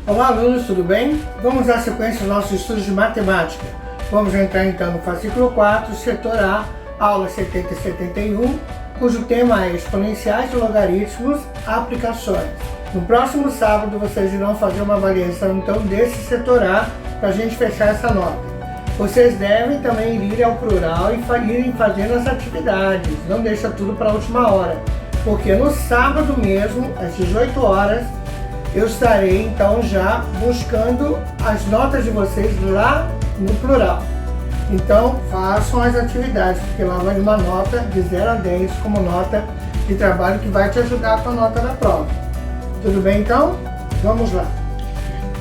Olá alunos, tudo bem? Vamos dar sequência aos nossos estudos de matemática. Vamos entrar então no fascículo 4, setor A, aula 70 e 71, cujo tema é exponenciais de logaritmos, aplicações. No próximo sábado vocês irão fazer uma avaliação então desse setor A para a gente fechar essa nota. Vocês devem também ir ao plural e irem fazendo as atividades, não deixa tudo para a última hora, porque no sábado mesmo, às 18 horas, eu estarei então já buscando as notas de vocês lá no plural. Então façam as atividades, porque lá vai uma nota de 0 a 10 como nota de trabalho que vai te ajudar com a nota da prova. Tudo bem então? Vamos lá.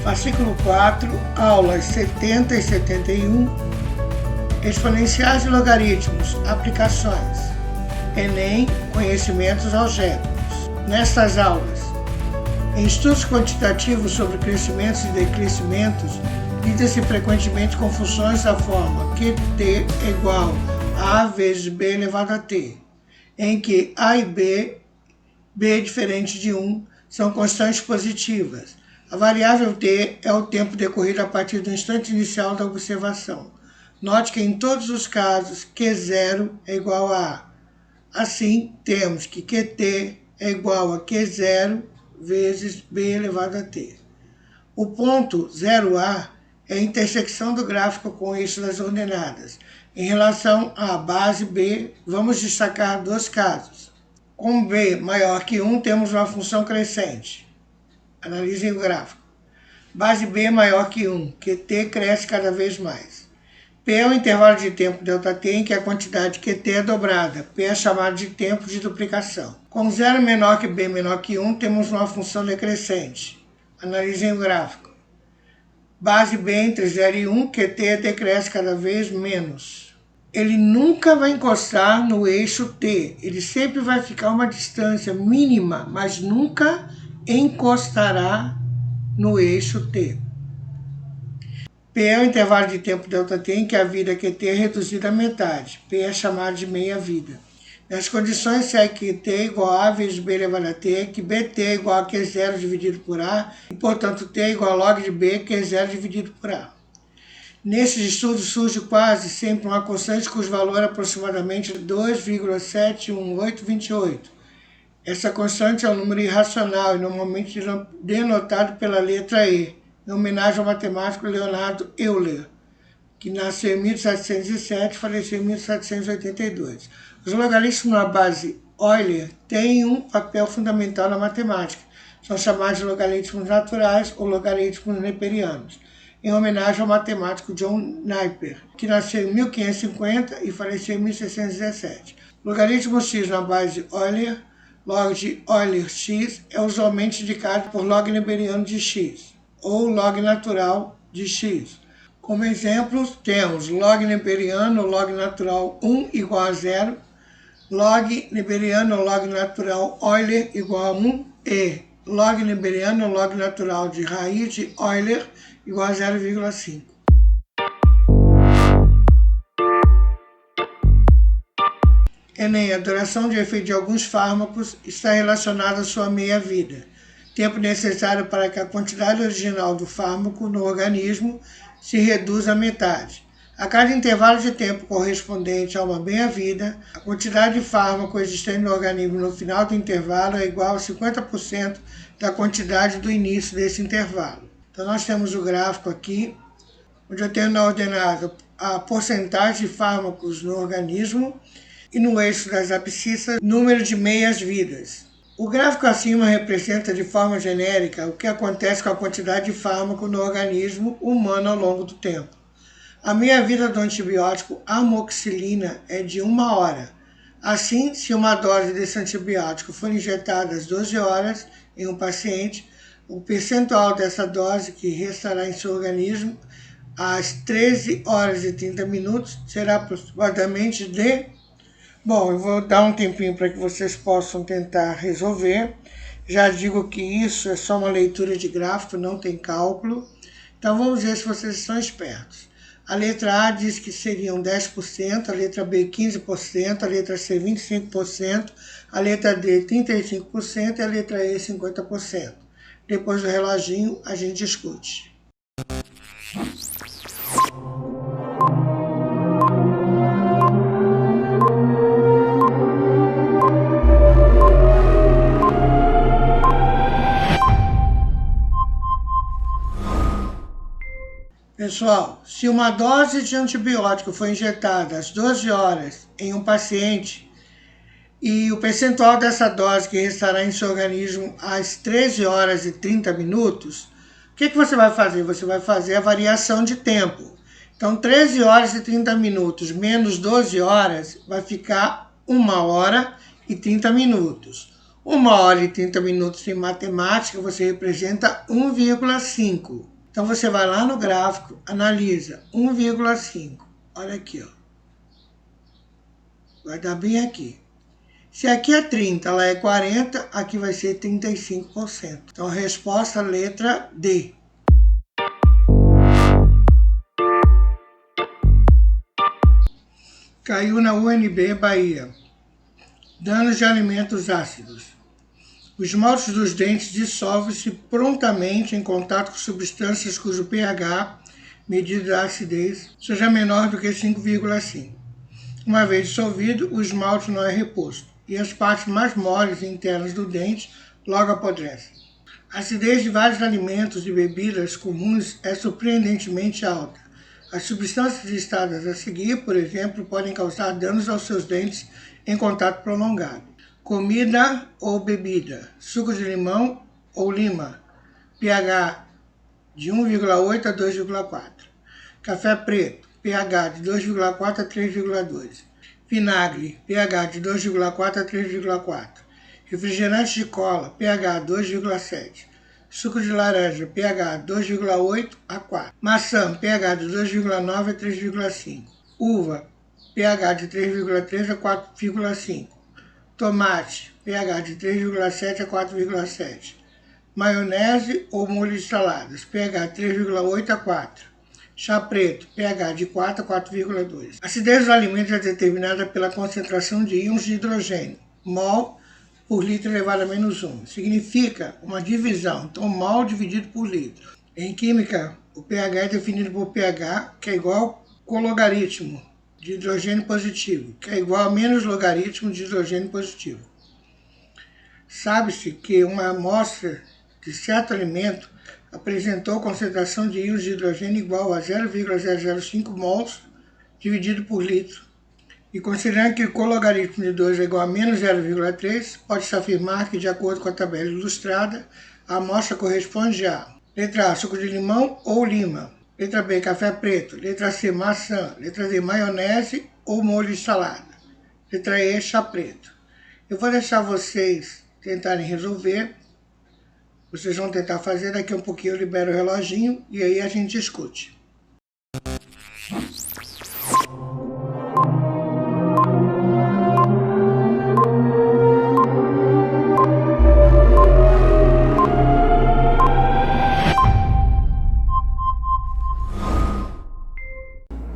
Fascículo 4, aulas 70 e 71, exponenciais de logaritmos, aplicações, Enem, conhecimentos algébricos. Nestas aulas, em estudos quantitativos sobre crescimentos e decrescimentos, lida-se frequentemente com funções da forma que t é igual a A vezes B elevado a t, em que A e B diferente de 1, são constantes positivas. A variável t é o tempo decorrido a partir do instante inicial da observação. Note que em todos os casos Q0 é igual a A. Assim, temos que QT é igual a Q0 vezes B elevado a t. O ponto 0A é a intersecção do gráfico com o eixo das ordenadas. Em relação à base B, vamos destacar dois casos. Com B maior que 1, temos uma função crescente. Analisem o gráfico. Base B maior que 1, que t cresce cada vez mais. P é o intervalo de tempo ΔT em que a quantidade QT é dobrada. P é chamado de tempo de duplicação. Com 0 menor que B menor que 1, temos uma função decrescente. Analisem o gráfico. Base B entre 0 e 1, QT decresce cada vez menos. Ele nunca vai encostar no eixo T. Ele sempre vai ficar uma distância mínima, mas nunca encostará no eixo T. P é o intervalo de tempo ΔT em que a vida QT é reduzida à metade. P é chamado de meia-vida. Nas condições se é que T é igual a A vezes B elevado a T, que BT é igual a Q0 dividido por A, e portanto T é igual a log de B, Q0 dividido por A. Nesses estudos surge quase sempre uma constante cujo valor é aproximadamente 2,71828. Essa constante é um número irracional e normalmente denotado pela letra E, em homenagem ao matemático Leonardo Euler, que nasceu em 1707 e faleceu em 1782. Os logaritmos na base Euler têm um papel fundamental na matemática. São chamados de logaritmos naturais ou logaritmos neperianos, em homenagem ao matemático John Napier, que nasceu em 1550 e faleceu em 1617. Logaritmo x na base Euler, log de Euler x, é usualmente indicado por log neperiano de x, ou log natural de x. Como exemplos, temos log neperiano ou log natural 1 igual a 0, log neperiano ou log natural Euler igual a 1 e log neperiano ou log natural de raiz de Euler igual a 0,5. Enem, a duração de efeito de alguns fármacos está relacionada à sua meia-vida, tempo necessário para que a quantidade original do fármaco no organismo se reduza à metade. A cada intervalo de tempo correspondente a uma meia-vida, a quantidade de fármaco existente no organismo no final do intervalo é igual a 50% da quantidade do início desse intervalo. Então nós temos o gráfico aqui, onde eu tenho na ordenada a porcentagem de fármacos no organismo e no eixo das abscissas, número de meias-vidas. O gráfico acima representa de forma genérica o que acontece com a quantidade de fármaco no organismo humano ao longo do tempo. A meia-vida do antibiótico amoxicilina é de 1 hora. Assim, se uma dose desse antibiótico for injetada às 12 horas em um paciente, o percentual dessa dose que restará em seu organismo às 13 horas e 30 minutos será aproximadamente de... Bom, eu vou dar um tempinho para que vocês possam tentar resolver. Já digo que isso é só uma leitura de gráfico, não tem cálculo. Então vamos ver se vocês estão espertos. A letra A diz que seriam 10%, a letra B 15%, a letra C 25%, a letra D 35% e a letra E 50%. Depois do reloginho, a gente discute. Pessoal, se uma dose de antibiótico foi injetada às 12 horas em um paciente e o percentual dessa dose que restará em seu organismo às 13 horas e 30 minutos, o que você vai fazer? Você vai fazer a variação de tempo. Então, 13 horas e 30 minutos menos 12 horas vai ficar 1 hora e 30 minutos. 1 hora e 30 minutos em matemática, você representa 1,5. Então, você vai lá no gráfico, analisa 1,5. Olha aqui, ó. Vai dar bem aqui. Se aqui é 30, lá é 40, aqui vai ser 35%. Então, a resposta, letra D. Caiu na UNB, Bahia. Danos de alimentos ácidos. O esmalte dos dentes dissolve-se prontamente em contato com substâncias cujo pH, medida da acidez, seja menor do que 5,5. Uma vez dissolvido, o esmalte não é reposto, e as partes mais moles e internas do dente logo apodrecem. A acidez de vários alimentos e bebidas comuns é surpreendentemente alta. As substâncias listadas a seguir, por exemplo, podem causar danos aos seus dentes em contato prolongado. Comida ou bebida, suco de limão ou lima, pH de 1,8 a 2,4. Café preto, pH de 2,4 a 3,2. Vinagre, pH de 2,4 a 3,4. Refrigerante de cola, pH 2,7. Suco de laranja, pH 2,8 a 4. Maçã, pH de 2,9 a 3,5. Uva, pH de 3,3 a 4,5. Tomate, pH de 3,7 a 4,7. Maionese ou molho de saladas, pH 3,8 a 4. Chá preto, pH de 4 a 4,2. A acidez dos alimentos é determinada pela concentração de íons de hidrogênio, mol por litro elevado a menos 1. Significa uma divisão, então mol dividido por litro. Em química, o pH é definido por pH, que é igual ao logaritmo de hidrogênio positivo, que é igual a menos logaritmo de hidrogênio positivo. Sabe-se que uma amostra de certo alimento apresentou concentração de íons de hidrogênio igual a 0,005 mols dividido por litro. E considerando que o cologaritmo de 2 é igual a menos 0,3, pode-se afirmar que, de acordo com a tabela ilustrada, a amostra corresponde a: letra A, suco de limão ou lima. Letra B, café preto. Letra C, maçã. Letra D, maionese ou molho de salada. Letra E, chá preto. Eu vou deixar vocês tentarem resolver. Vocês vão tentar fazer, daqui a um pouquinho eu libero o reloginho e aí a gente discute.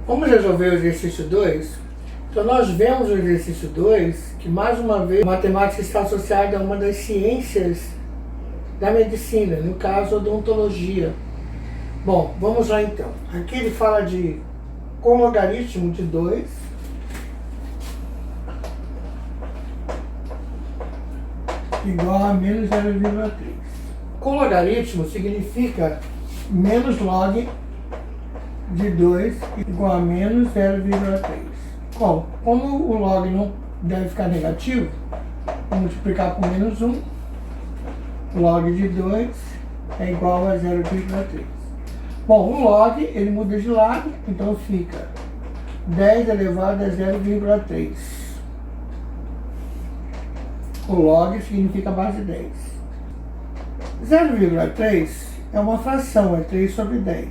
Vamos resolver o exercício 2? Então nós vemos no exercício 2 que, mais uma vez, a matemática está associada a uma das ciências da medicina, no caso, a odontologia. Bom, vamos lá então. Aqui ele fala de cologaritmo de 2 igual a menos 0,3. Cologaritmo significa menos log de 2 igual a menos 0,3. Bom, como o log não deve ficar negativo, vou multiplicar por menos 1. Log de 2 é igual a 0,3. Bom, o log ele muda de lado, então fica 10 elevado a 0,3. O log significa base 10. 0,3 é uma fração, é 3 sobre 10.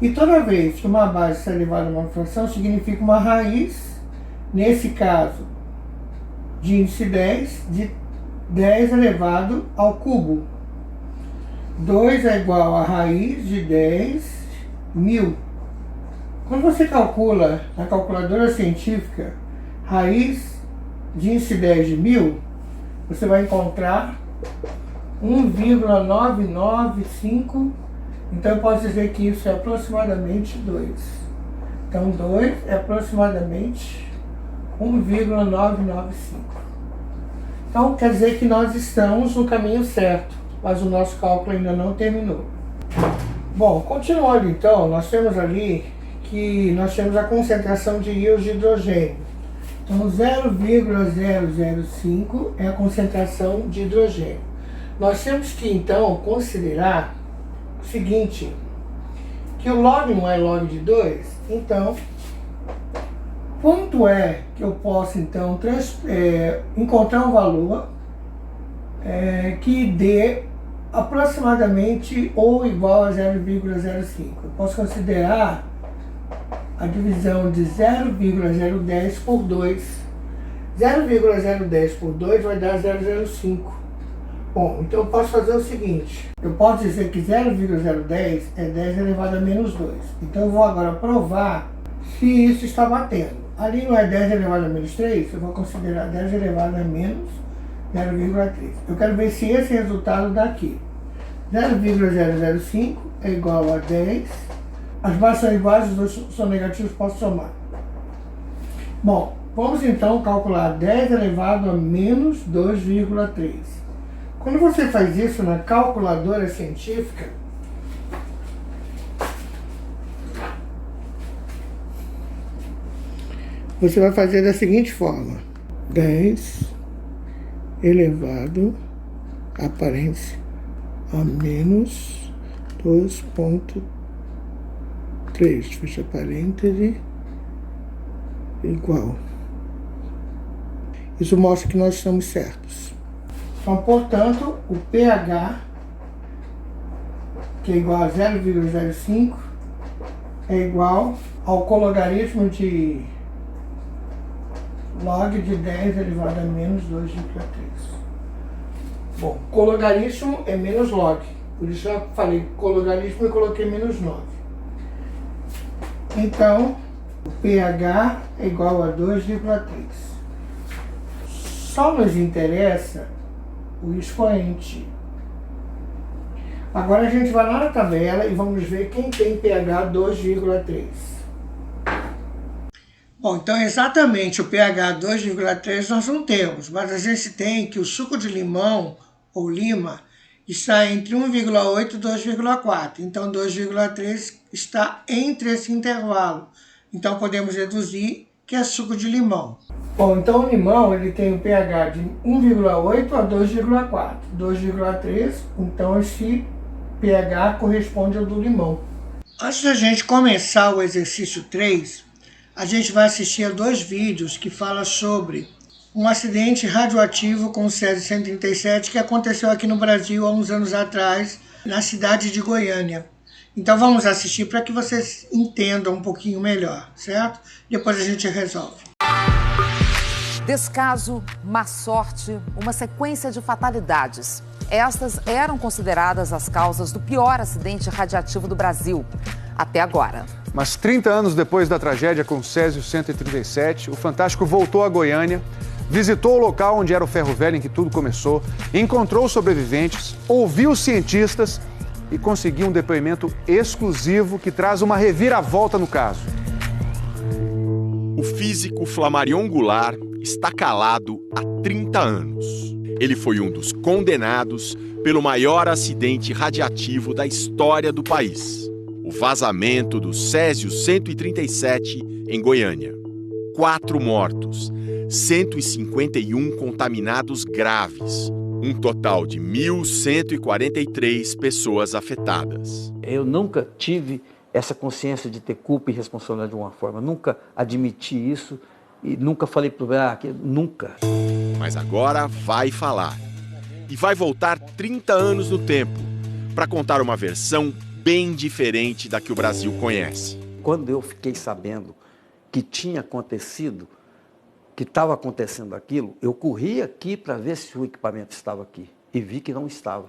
E toda vez que uma base está elevada a uma fração, significa uma raiz, nesse caso, de índice 10, de 10 elevado ao cubo. 2 é igual a raiz de 10.000. Quando você calcula na calculadora científica raiz de índice 10 de 1000, você vai encontrar 1,995. Então eu posso dizer que isso é aproximadamente 2. Então 2 é aproximadamente 1,995. Então quer dizer que nós estamos no caminho certo, mas o nosso cálculo ainda não terminou. Bom, continuando então, nós temos ali que nós temos a concentração de íons de hidrogênio. Então 0,005 é a concentração de hidrogênio. Nós temos que então considerar o seguinte, que o log não é log de 2, então quanto é que eu posso então encontrar um valor que dê aproximadamente ou igual a 0,05. Eu posso considerar a divisão de 0,010 por 2. 0,010 por 2 vai dar 0,05. Bom, então eu posso fazer o seguinte, eu posso dizer que 0,010 é 10 elevado a menos 2. Então eu vou agora provar se isso está batendo. Ali não é 10 elevado a menos 3, eu vou considerar 10 elevado a menos 0,3. Eu quero ver se esse resultado dá aqui. 0,005 é igual a 10. As bases são iguais, os dois são negativos, posso somar. Bom, vamos então calcular 10 elevado a menos 2,3. Quando você faz isso na calculadora científica, você vai fazer da seguinte forma: 10 elevado a aparência a menos 2,3, fecha parêntese, igual. Isso mostra que nós estamos certos. Então, portanto, o pH, que é igual a 0,05, é igual ao cologarismo de log de 10 elevado a menos 2,3. Bom, cologarismo é menos log, por isso eu falei cologarismo e coloquei menos 9. Então, o pH é igual a 2,3. Só nos interessa o expoente. Agora a gente vai lá na tabela e vamos ver quem tem pH 2,3. Bom, então exatamente o pH 2,3 nós não temos, mas a gente tem que o suco de limão ou lima está entre 1,8 e 2,4. Então 2,3 está entre esse intervalo. Então podemos deduzir que é suco de limão. Bom, então o limão ele tem um pH de 1,8 a 2,4. 2,3, então esse pH corresponde ao do limão. Antes da gente começar o exercício 3, a gente vai assistir a 2 vídeos que falam sobre um acidente radioativo com o Césio-137 que aconteceu aqui no Brasil há uns anos atrás, na cidade de Goiânia. Então vamos assistir para que vocês entendam um pouquinho melhor, certo? Depois a gente resolve. Descaso, má sorte, uma sequência de fatalidades. Estas eram consideradas as causas do pior acidente radiativo do Brasil, até agora. Mas 30 anos depois da tragédia com o Césio-137, o Fantástico voltou a Goiânia, visitou o local onde era o ferro velho em que tudo começou, encontrou sobreviventes, ouviu cientistas e conseguiu um depoimento exclusivo que traz uma reviravolta no caso. O físico Flammarion Goulart está calado há 30 anos. Ele foi um dos condenados pelo maior acidente radiativo da história do país. O vazamento do Césio-137 em Goiânia. 4 mortos, 151 contaminados graves. Um total de 1.143 pessoas afetadas. Eu nunca tive essa consciência de ter culpa e responsabilidade de uma forma. Nunca admiti isso e nunca falei para o nunca. Mas agora vai falar. E vai voltar 30 anos no tempo para contar uma versão bem diferente da que o Brasil conhece. Quando eu fiquei sabendo que tinha acontecido, que estava acontecendo aquilo, eu corri aqui para ver se o equipamento estava aqui e vi que não estava.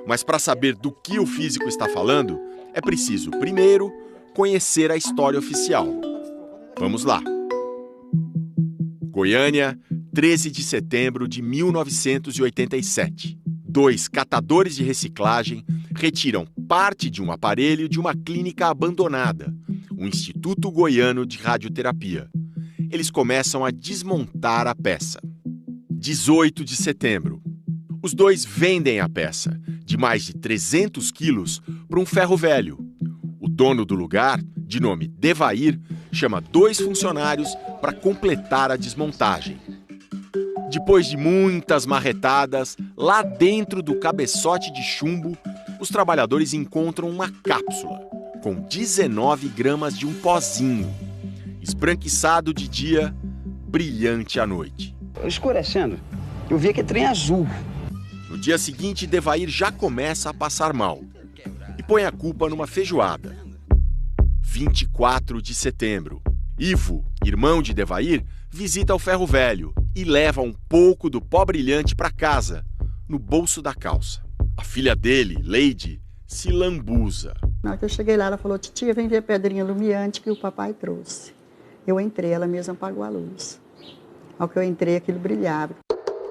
Mas para saber do que o físico está falando, é preciso, primeiro, conhecer a história oficial. Vamos lá. Goiânia, 13 de setembro de 1987. 2 catadores de reciclagem retiram parte de um aparelho de uma clínica abandonada, o Instituto Goiano de Radioterapia. Eles começam a desmontar a peça. 18 de setembro. Os 2 vendem a peça, de mais de 300 quilos, para um ferro velho. O dono do lugar, de nome Devair, chama 2 funcionários para completar a desmontagem. Depois de muitas marretadas, lá dentro do cabeçote de chumbo, os trabalhadores encontram uma cápsula com 19 gramas de um pozinho, esbranquiçado de dia, brilhante à noite. Escurecendo, eu vi aquele trem azul. No dia seguinte, Devair já começa a passar mal e põe a culpa numa feijoada. 24 de setembro. Ivo, irmão de Devair, visita o ferro velho e leva um pouco do pó brilhante para casa, no bolso da calça. A filha dele, Leide, se lambuza. Na hora que eu cheguei lá, ela falou: titia, vem ver a pedrinha lumiante que o papai trouxe. Eu entrei, ela mesma apagou a luz. Ao que eu entrei, aquilo brilhava.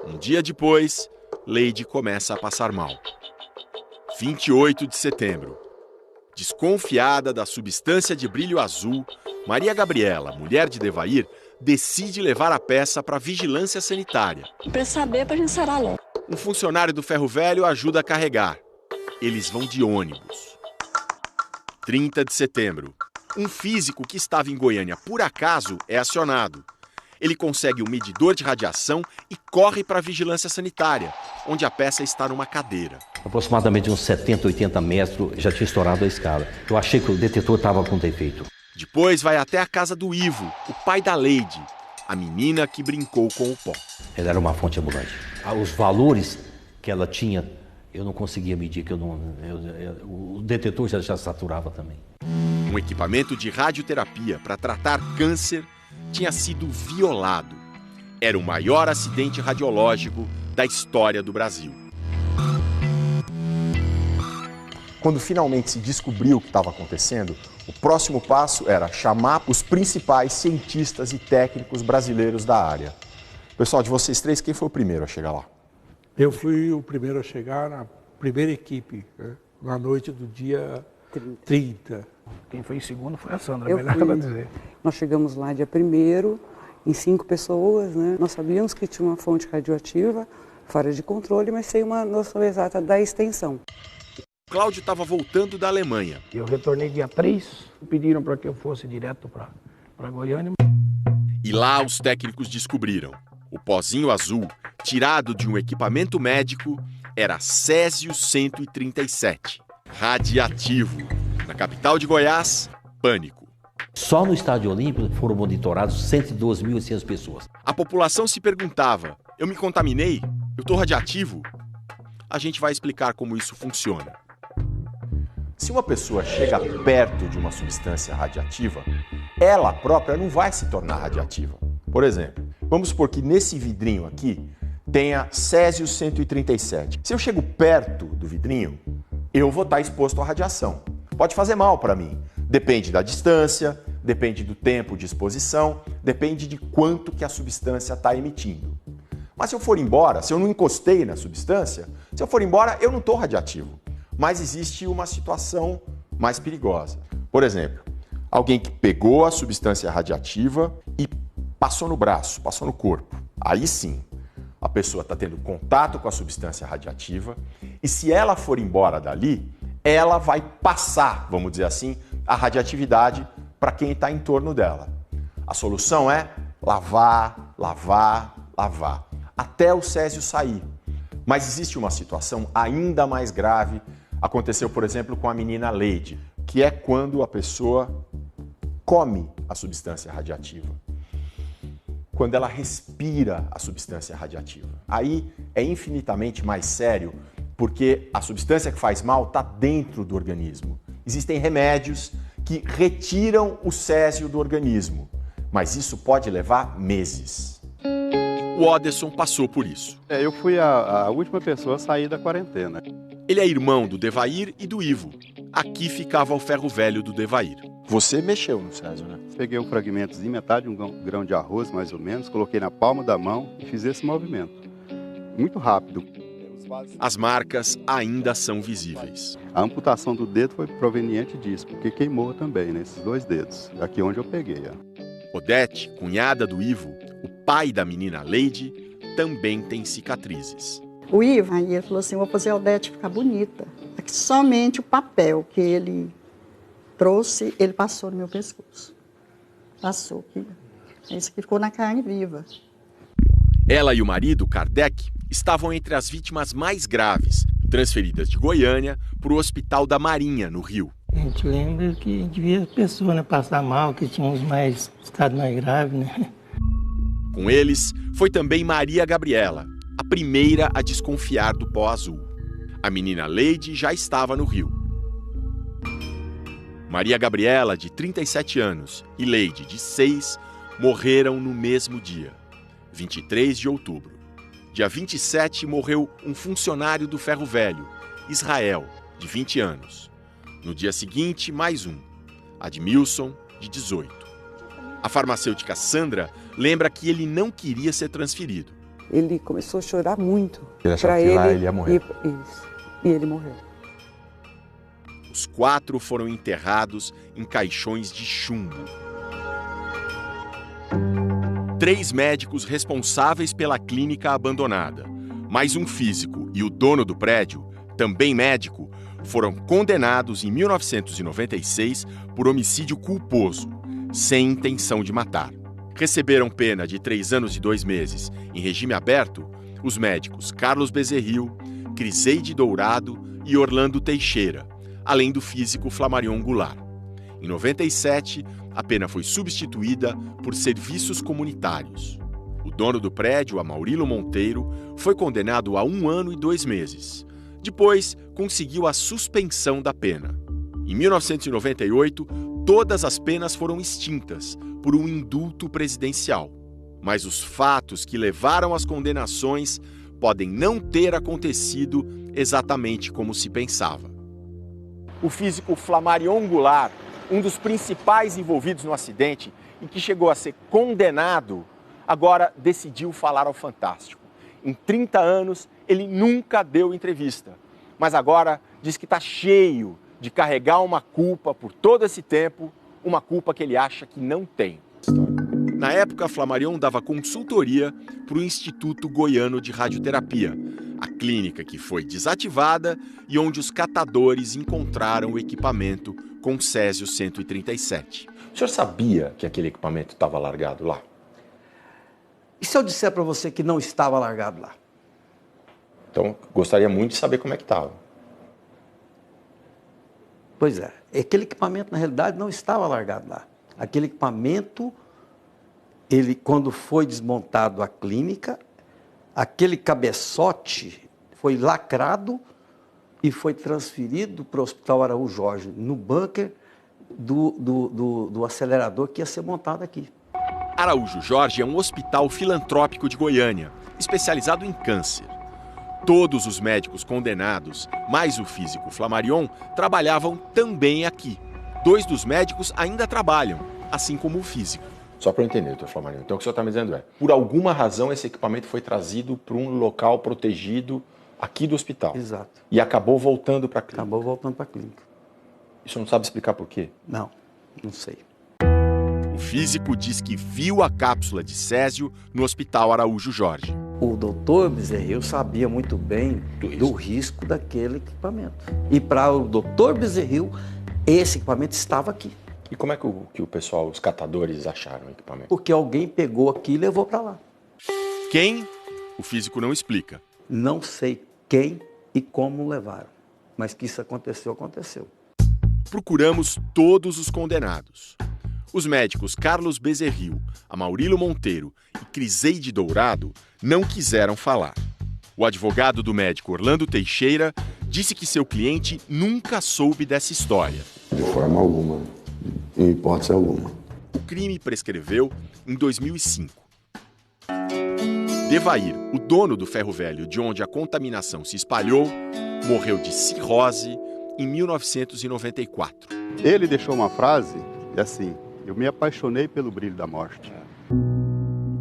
Um dia depois, Leide começa a passar mal. 28 de setembro. Desconfiada da substância de brilho azul, Maria Gabriela, mulher de Devair, decide levar a peça para a vigilância sanitária. Para saber, para a gente sarar logo. Um funcionário do ferro velho ajuda a carregar. Eles vão de ônibus. 30 de setembro. Um físico que estava em Goiânia por acaso é acionado. Ele consegue um medidor de radiação e corre para a vigilância sanitária, onde a peça está numa cadeira. Aproximadamente uns 70, 80 metros, já tinha estourado a escada. Eu achei que o detetor estava com defeito. Depois vai até a casa do Ivo, o pai da Leide, a menina que brincou com o pó. Ela era uma fonte ambulante. Os valores que ela tinha, eu não conseguia medir, que o detetor já saturava também. Um equipamento de radioterapia para tratar câncer tinha sido violado. Era o maior acidente radiológico da história do Brasil. Quando finalmente se descobriu o que estava acontecendo, o próximo passo era chamar os principais cientistas e técnicos brasileiros da área. Pessoal, de vocês 3, quem foi o primeiro a chegar lá? Eu fui o primeiro a chegar na primeira equipe, né? Na noite do dia 30. Quem foi em segundo foi a Sandra, melhor ela dizer. Nós chegamos lá dia 1º, em 5 pessoas, né? Nós sabíamos que tinha uma fonte radioativa fora de controle, mas sem uma noção exata da extensão. Cláudio estava voltando da Alemanha. Eu retornei dia 3, pediram para que eu fosse direto para Goiânia. E lá os técnicos descobriram. O pozinho azul, tirado de um equipamento médico, era Césio-137, radiativo. Na capital de Goiás, pânico. Só no Estádio Olímpico foram monitorados 112.800 pessoas. A população se perguntava: eu me contaminei? Eu estou radiativo? A gente vai explicar como isso funciona. Se uma pessoa chega perto de uma substância radiativa, ela própria não vai se tornar radiativa. Por exemplo, vamos supor que nesse vidrinho aqui tenha Césio-137. Se eu chego perto do vidrinho, eu vou estar exposto à radiação. Pode fazer mal para mim. Depende da distância, depende do tempo de exposição, depende de quanto que a substância está emitindo. Mas se eu for embora, se eu não encostei na substância, se eu for embora, eu não estou radiativo. Mas existe uma situação mais perigosa. Por exemplo, alguém que pegou a substância radiativa e passou no braço, passou no corpo. Aí sim, a pessoa está tendo contato com a substância radiativa e se ela for embora dali, ela vai passar, vamos dizer assim, a radioatividade para quem está em torno dela. A solução é lavar, lavar, lavar, até o césio sair. Mas existe uma situação ainda mais grave. Aconteceu, por exemplo, com a menina Leide, que é quando a pessoa come a substância radiativa. Quando ela respira a substância radiativa. Aí é infinitamente mais sério, porque a substância que faz mal está dentro do organismo. Existem remédios que retiram o césio do organismo, mas isso pode levar meses. O Oderson passou por isso. Eu fui a última pessoa a sair da quarentena. Ele é irmão do Devair e do Ivo. Aqui ficava o ferro velho do Devair. Você mexeu no césio, né? Peguei um fragmento de metade de um grão de arroz, mais ou menos, coloquei na palma da mão e fiz esse movimento. Muito rápido. As marcas ainda são visíveis. A amputação do dedo foi proveniente disso, porque queimou também, nesses 2 dedos, aqui onde eu peguei. Odete, cunhada do Ivo, o pai da menina Leide, também tem cicatrizes. O Ivo, aí ele falou assim, vou fazer a Odete ficar bonita. Aqui, somente o papel que ele trouxe, ele passou no meu pescoço. Passou aqui. Isso que ficou na carne viva. Ela e o marido, Kardec, estavam entre as vítimas mais graves, transferidas de Goiânia para o Hospital da Marinha, no Rio. A gente lembra que a gente via pessoas, né, passar mal, que tinham os estados mais graves, né? Com eles, foi também Maria Gabriela, a primeira a desconfiar do pó azul. A menina Leide já estava no Rio. Maria Gabriela, de 37 anos, e Leide, de 6, morreram no mesmo dia, 23 de outubro. Dia 27, morreu um funcionário do Ferro Velho, Israel, de 20 anos. No dia seguinte, mais um, Admilson, de 18. A farmacêutica Sandra lembra que ele não queria ser transferido. Ele começou a chorar muito. Ele achava que lá ele ia morrer. E ele morreu. Os 4 foram enterrados em caixões de chumbo. 3 médicos responsáveis pela clínica abandonada, mais um físico e o dono do prédio, também médico, foram condenados em 1996 por homicídio culposo, sem intenção de matar. Receberam pena de 3 anos e 2 meses em regime aberto os médicos Carlos Bezerril, Criseide Dourado e Orlando Teixeira, além do físico Flamarion Goulart. Em 97, a pena foi substituída por serviços comunitários. O dono do prédio, Amaurilo Monteiro, foi condenado a 1 ano e 2 meses. Depois, conseguiu a suspensão da pena. Em 1998, todas as penas foram extintas por um indulto presidencial. Mas os fatos que levaram às condenações podem não ter acontecido exatamente como se pensava. O físico Flamarion Goulart, um dos principais envolvidos no acidente e que chegou a ser condenado, agora decidiu falar ao Fantástico. Em 30 anos, ele nunca deu entrevista, mas agora diz que está cheio de carregar uma culpa por todo esse tempo, uma culpa que ele acha que não tem. Na época, Flamarion dava consultoria para o Instituto Goiano de Radioterapia, a clínica que foi desativada e onde os catadores encontraram o equipamento com Césio 137. O senhor sabia que aquele equipamento estava largado lá? E se eu disser para você que não estava largado lá? Então, gostaria muito de saber como é que estava. Pois é, aquele equipamento, na realidade, não estava largado lá. Aquele equipamento, ele, quando foi desmontado a clínica, aquele cabeçote foi lacrado e foi transferido para o Hospital Araújo Jorge, no bunker do acelerador que ia ser montado aqui. Araújo Jorge é um hospital filantrópico de Goiânia, especializado em câncer. Todos os médicos condenados, mais o físico Flamarion, trabalhavam também aqui. 2 dos médicos ainda trabalham, assim como o físico. Só para eu entender, doutor Flamarion, então o que o senhor está me dizendo é, por alguma razão esse equipamento foi trazido para um local protegido aqui do hospital. Exato. E acabou voltando para a clínica. Acabou voltando para a clínica. O senhor não sabe explicar por quê? Não sei. O físico diz que viu a cápsula de Césio no Hospital Araújo Jorge. O doutor Bezerril sabia muito bem do risco daquele equipamento. E para o doutor Bezerril, esse equipamento estava aqui. E como é que o pessoal, os catadores, acharam o equipamento? Porque alguém pegou aqui e levou para lá. Quem? O físico não explica. Não sei quem e como levaram, mas que isso aconteceu, aconteceu. Procuramos todos os condenados. Os médicos Carlos Bezerril, Amaurilo Monteiro e Criseide Dourado não quiseram falar. O advogado do médico Orlando Teixeira disse que seu cliente nunca soube dessa história. De forma alguma, em hipótese alguma. O crime prescreveu em 2005. Devair, o dono do Ferro Velho, de onde a contaminação se espalhou, morreu de cirrose em 1994. Ele deixou uma frase assim: eu me apaixonei pelo brilho da morte.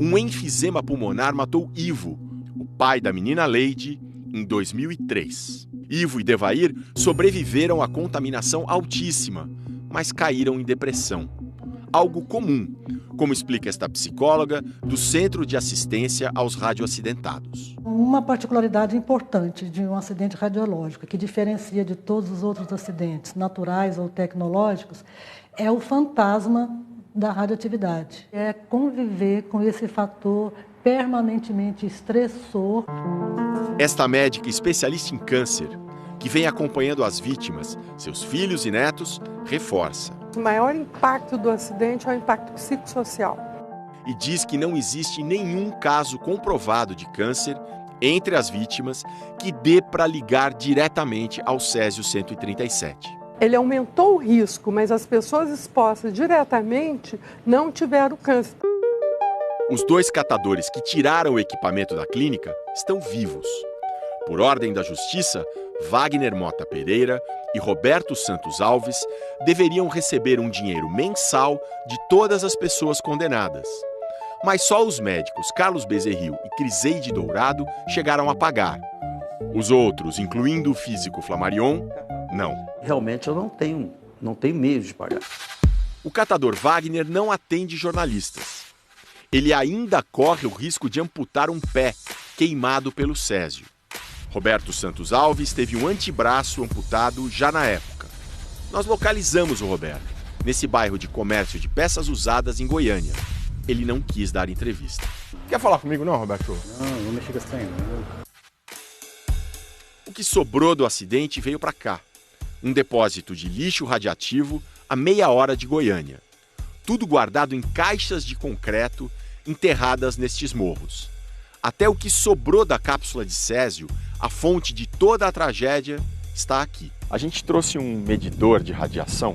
Um enfisema pulmonar matou Ivo, o pai da menina Leide em 2003. Ivo e Devair sobreviveram à contaminação altíssima, mas caíram em depressão. Algo comum, como explica esta psicóloga do Centro de Assistência aos Radioacidentados. Uma particularidade importante de um acidente radiológico, que diferencia de todos os outros acidentes naturais ou tecnológicos, é o fantasma da radioatividade. É conviver com esse fator permanentemente estressor. Esta médica especialista em câncer, que vem acompanhando as vítimas, seus filhos e netos, reforça. O maior impacto do acidente é o impacto psicossocial. E diz que não existe nenhum caso comprovado de câncer entre as vítimas que dê para ligar diretamente ao Césio 137. Ele aumentou o risco, mas as pessoas expostas diretamente não tiveram câncer. Os 2 catadores que tiraram o equipamento da clínica estão vivos. Por ordem da Justiça, Wagner Mota Pereira e Roberto Santos Alves deveriam receber um dinheiro mensal de todas as pessoas condenadas. Mas só os médicos Carlos Bezerril e Criseide Dourado chegaram a pagar. Os outros, incluindo o físico Flammarion, não. Realmente eu não tenho meios de pagar. O catador Wagner não atende jornalistas. Ele ainda corre o risco de amputar um pé queimado pelo Césio. Roberto Santos Alves teve um antebraço amputado já na época. Nós localizamos o Roberto, nesse bairro de comércio de peças usadas em Goiânia. Ele não quis dar entrevista. Quer falar comigo não, Roberto? Não mexi com esse trem, não. O que sobrou do acidente veio para cá. Um depósito de lixo radiativo a meia hora de Goiânia. Tudo guardado em caixas de concreto enterradas nestes morros. Até o que sobrou da cápsula de Césio, a fonte de toda a tragédia, está aqui. A gente trouxe um medidor de radiação,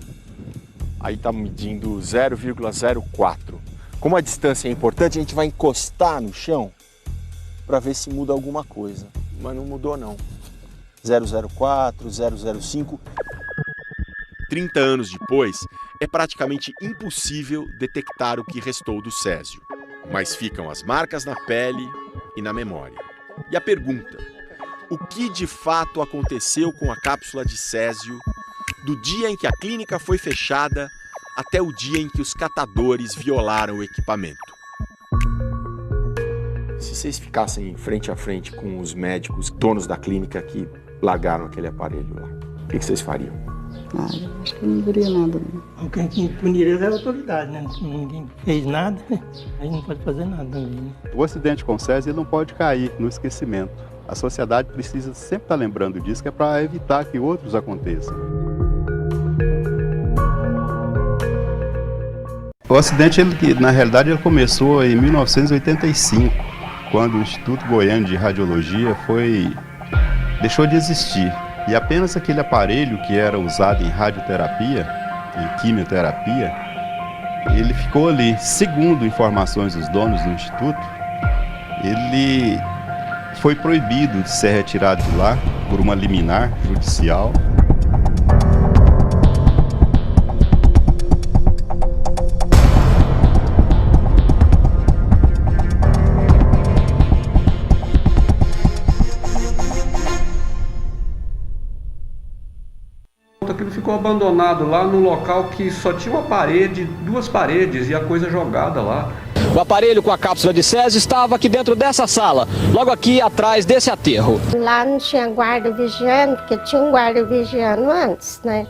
aí está medindo 0,04. Como a distância é importante, a gente vai encostar no chão para ver se muda alguma coisa. Mas não mudou não. 004, 005. 30 anos depois, é praticamente impossível detectar o que restou do Césio. Mas ficam as marcas na pele e na memória. E a pergunta: o que de fato aconteceu com a cápsula de Césio do dia em que a clínica foi fechada até o dia em que os catadores violaram o equipamento? Se vocês ficassem frente a frente com os médicos, donos da clínica que largaram aquele aparelho lá, o que vocês fariam? Eu acho que eu não diria nada. Não. Quem puniria é a autoridade, né? Ninguém fez nada, a gente não pode fazer nada também. Né? O acidente com o Césio não pode cair no esquecimento. A sociedade precisa sempre estar lembrando disso, que é para evitar que outros aconteçam. O acidente, na realidade, ele começou em 1985, quando o Instituto Goiano de Radiologia deixou de existir. E apenas aquele aparelho que era usado em radioterapia, em quimioterapia, ele ficou ali. Segundo informações dos donos do Instituto, ele foi proibido de ser retirado de lá por uma liminar judicial. Aquilo ficou abandonado lá num local que só tinha uma parede, 2 paredes e a coisa jogada lá. O aparelho com a cápsula de Césio estava aqui dentro dessa sala, logo aqui atrás desse aterro. Lá não tinha guarda vigiando, porque tinha um guarda vigiando antes, né?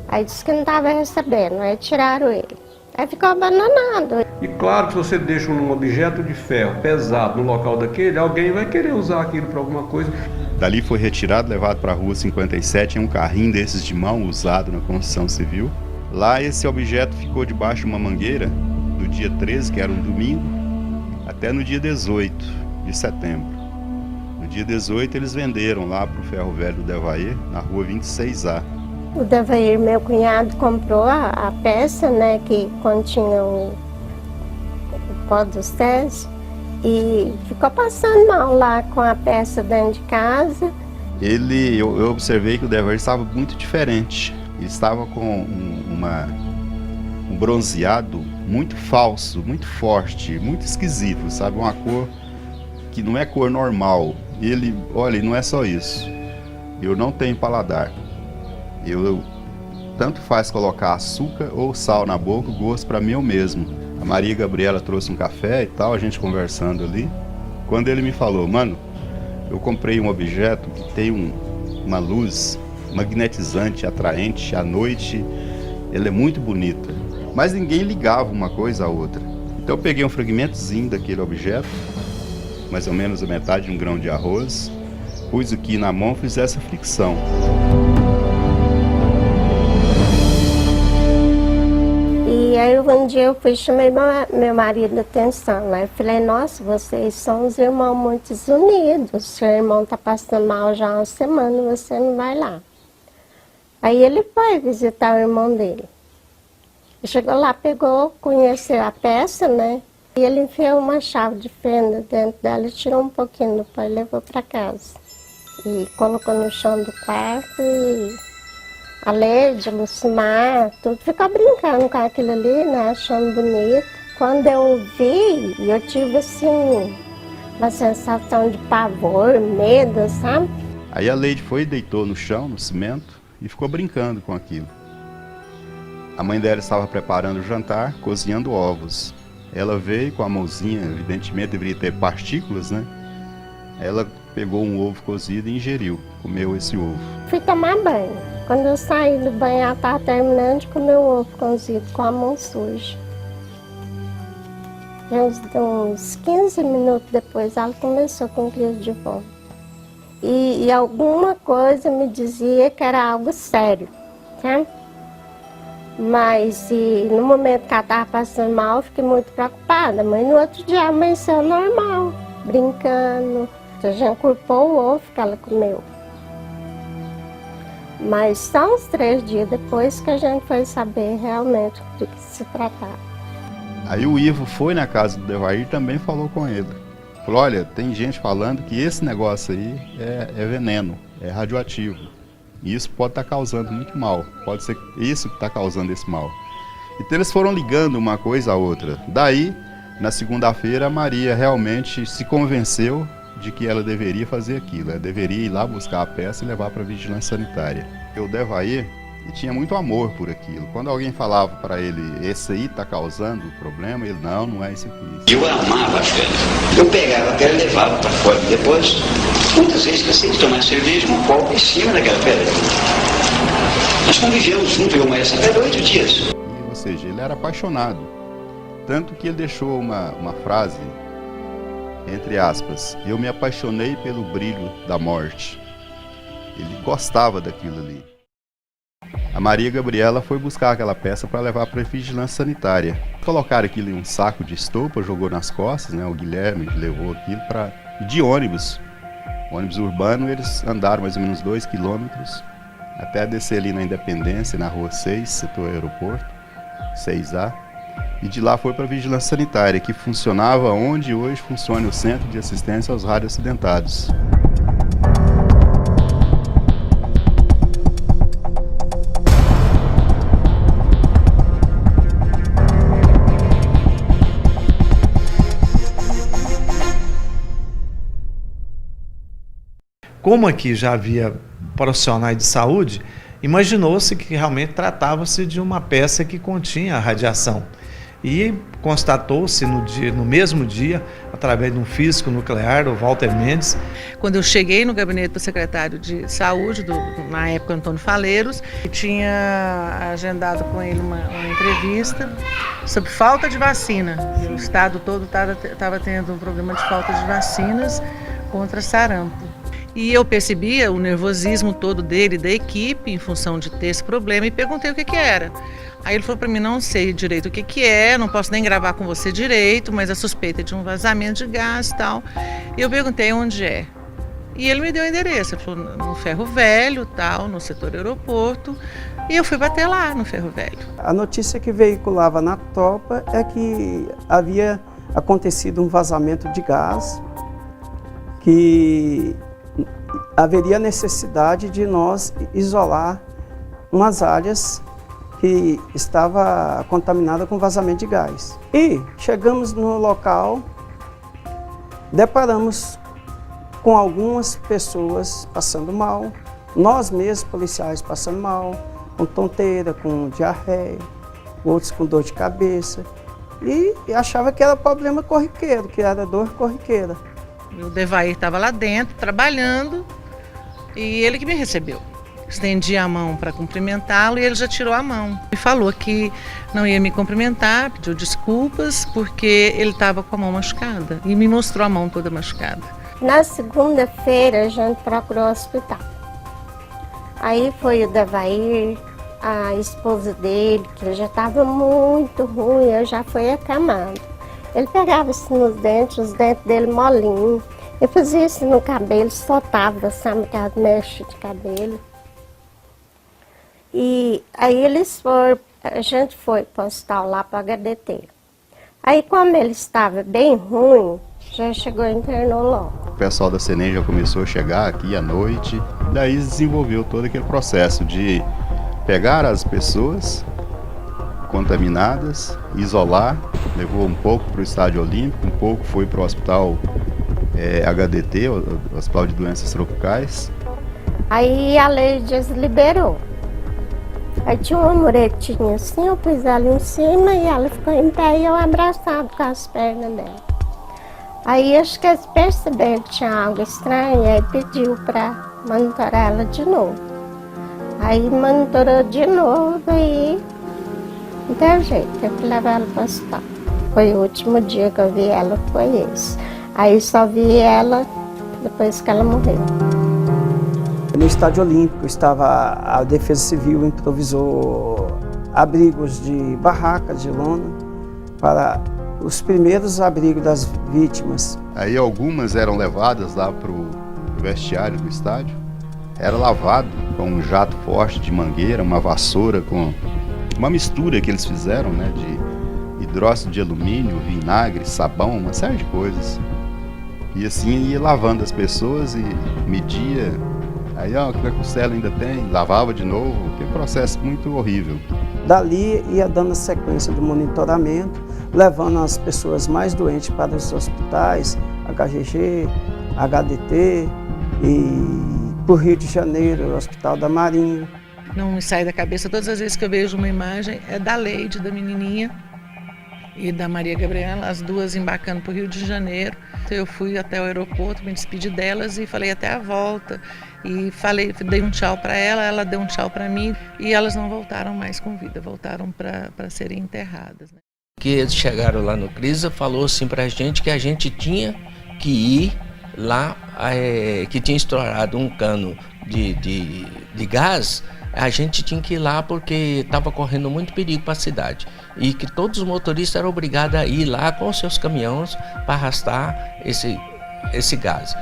Aí disse que não estava recebendo, aí tiraram ele. Aí ficou abandonado. E claro que se você deixa um objeto de ferro pesado no local daquele, alguém vai querer usar aquilo para alguma coisa. Dali foi retirado, levado para a Rua 57, em um carrinho desses de mão usado na construção civil. Lá esse objeto ficou debaixo de uma mangueira do dia 13, que era um domingo, até no dia 18 de setembro. No dia 18 eles venderam lá para o Ferro Velho do Devair, na Rua 26A. O Devair, meu cunhado, comprou a peça, né, que continha o pó do Césio, e ficou passando mal lá com a peça dentro de casa. Eu observei que o Devair estava muito diferente. Ele estava com um bronzeado muito falso, muito forte, muito esquisito, sabe? Uma cor que não é cor normal Ele, olha, não é só isso. Eu não tenho paladar. Eu tanto faz colocar açúcar ou sal na boca, o gosto para mim é o mesmo. A Maria Gabriela trouxe um café e tal, a gente conversando ali. Quando ele me falou, mano, eu comprei um objeto que tem uma luz magnetizante, atraente, à noite, ela é muito bonita. Mas ninguém ligava uma coisa à outra. Então eu peguei um fragmentozinho daquele objeto, mais ou menos a metade de um grão de arroz, pus aqui na mão, fiz essa fricção. E aí um dia eu fui e chamei meu marido de atenção lá. Eu falei, nossa, vocês são os irmãos muito unidos. Seu irmão está passando mal já há uma semana, você não vai lá. Aí ele foi visitar o irmão dele. Chegou lá, pegou, conheceu a peça, né? E ele enfiou uma chave de fenda dentro dela e tirou um pouquinho do pó e levou para casa. E colocou no chão do quarto e a Leide, a Lucimar, tudo ficou brincando com aquilo ali, né? Achando bonito. Quando eu vi, eu tive assim, uma sensação de pavor, medo, sabe? Aí a Leide foi e deitou no chão, no cimento, e ficou brincando com aquilo. A mãe dela estava preparando o jantar, cozinhando ovos. Ela veio com a mãozinha, evidentemente deveria ter partículas, né? Ela pegou um ovo cozido e ingeriu, comeu esse ovo. Fui tomar banho. Quando eu saí do banho, ela estava terminando de comer o ovo cozido com a mão suja. Uns 15 minutos depois, ela começou com crise de vômito. E alguma coisa me dizia que era algo sério, sabe? Mas no momento que ela estava passando mal, eu fiquei muito preocupada. Mas no outro dia amanheceu normal, brincando. A gente culpou o ovo que ela comeu. Mas só uns 3 dias depois que a gente foi saber realmente do que se tratava. Aí o Ivo foi na casa do Devair e também falou com ele. Falou, olha, tem gente falando que esse negócio aí é veneno, é radioativo. E isso pode estar causando muito mal. Pode ser isso que está causando esse mal. Então eles foram ligando uma coisa à outra. Daí, na segunda-feira, a Maria realmente se convenceu de que ela deveria fazer aquilo. Ela deveria ir lá buscar a peça e levar para a vigilância sanitária. O Devair tinha muito amor por aquilo. Quando alguém falava para ele, esse aí está causando problema, ele, não é esse aqui. Eu amava as pedras. Eu pegava a pedra e levava para fora. Depois, muitas vezes cansei de tomar cerveja num copo em cima daquela pedra. Nós convivemos junto, eu essa pedra 8 dias. Ou seja, ele era apaixonado. Tanto que ele deixou uma frase, entre aspas, eu me apaixonei pelo brilho da morte. Ele gostava daquilo ali. A Maria Gabriela foi buscar aquela peça para levar para a vigilância sanitária. Colocaram aquilo em um saco de estopa, jogou nas costas, né? O Guilherme levou aquilo de ônibus. Ônibus urbano, eles andaram mais ou menos 2 quilômetros até descer ali na Independência, na rua 6, setor aeroporto, 6A. E de lá foi para a vigilância sanitária, que funcionava onde hoje funciona o Centro de Assistência aos Radioacidentados. Como aqui já havia profissionais de saúde, imaginou-se que realmente tratava-se de uma peça que continha radiação. E constatou-se no mesmo dia, através de um físico nuclear, o Walter Mendes. Quando eu cheguei no gabinete do secretário de saúde, na época Antônio Faleiros, tinha agendado com ele uma entrevista sobre falta de vacina. O estado todo estava tendo um problema de falta de vacinas contra sarampo. E eu percebia o nervosismo todo dele, da equipe, em função de ter esse problema, e perguntei o que era. Aí ele falou para mim, não sei direito o que é, não posso nem gravar com você direito, mas a suspeita é de um vazamento de gás e tal. E eu perguntei onde é. E ele me deu o endereço, ele falou no Ferro Velho, tal, no setor aeroporto, e eu fui bater lá no Ferro Velho. A notícia que veiculava na tropa é que havia acontecido um vazamento de gás, que haveria necessidade de nós isolar umas áreas que estava contaminada com vazamento de gás. E chegamos no local, deparamos com algumas pessoas passando mal, nós mesmos policiais passando mal, com tonteira, com diarreia, outros com dor de cabeça, e achava que era problema corriqueiro, que era dor corriqueira. O Devair estava lá dentro, trabalhando, e ele que me recebeu. Estendi a mão para cumprimentá-lo e ele já tirou a mão. E falou que não ia me cumprimentar, pediu desculpas, porque ele estava com a mão machucada. E me mostrou a mão toda machucada. Na segunda-feira, a gente procurou o hospital. Aí foi o Devair, a esposa dele, que já estava muito ruim, eu já fui acamado. Ele pegava assim nos dentes, os dentes dele molinhos. Eu fazia isso no cabelo, soltava, sabe, aquelas mechas de cabelo. E aí a gente foi para o hospital lá para o HDT. Aí como ele estava bem ruim, já chegou e internou logo. O pessoal da CENEM já começou a chegar aqui à noite, daí desenvolveu todo aquele processo de pegar as pessoas contaminadas, isolar, levou um pouco para o Estádio Olímpico, um pouco foi para o hospital HDT, o Hospital de Doenças Tropicais. Aí a lei liberou. Aí tinha uma muretinha assim, eu pus ela em cima e ela ficou em pé e eu abraçado com as pernas dela. Aí acho que eles perceberam que tinha algo estranho e aí pediu para monitorar ela de novo. Aí monitorou de novo e não teve jeito, teve que levar ela para o hospital. Foi o último dia que eu vi ela, foi esse. Aí só vi ela depois que ela morreu. No Estádio Olímpico estava a Defesa Civil, improvisou abrigos de barracas de lona para os primeiros abrigos das vítimas. Aí algumas eram levadas lá para o vestiário do estádio, era lavado com um jato forte de mangueira, uma vassoura com uma mistura que eles fizeram, né, de hidróxido de alumínio, vinagre, sabão, uma série de coisas. E assim ia lavando as pessoas e media. Aí, que a costela ainda tem, lavava de novo, que processo muito horrível. Dali ia dando a sequência do monitoramento, levando as pessoas mais doentes para os hospitais, HGG, HDT e para o Rio de Janeiro, o Hospital da Marinha. Não me sai da cabeça, todas as vezes que eu vejo uma imagem, é da Leide, da menininha, e da Maria Gabriela, as duas embarcando para o Rio de Janeiro. Então eu fui até o aeroporto, me despedi delas e falei até a volta. E dei um tchau para ela deu um tchau para mim e elas não voltaram mais com vida, voltaram para serem enterradas. Né? Que eles chegaram lá no CRISA, falou assim para a gente que a gente tinha que ir lá, que tinha estourado um cano de gás, a gente tinha que ir lá porque estava correndo muito perigo para a cidade e que todos os motoristas eram obrigados a ir lá com seus caminhões para arrastar esse gás,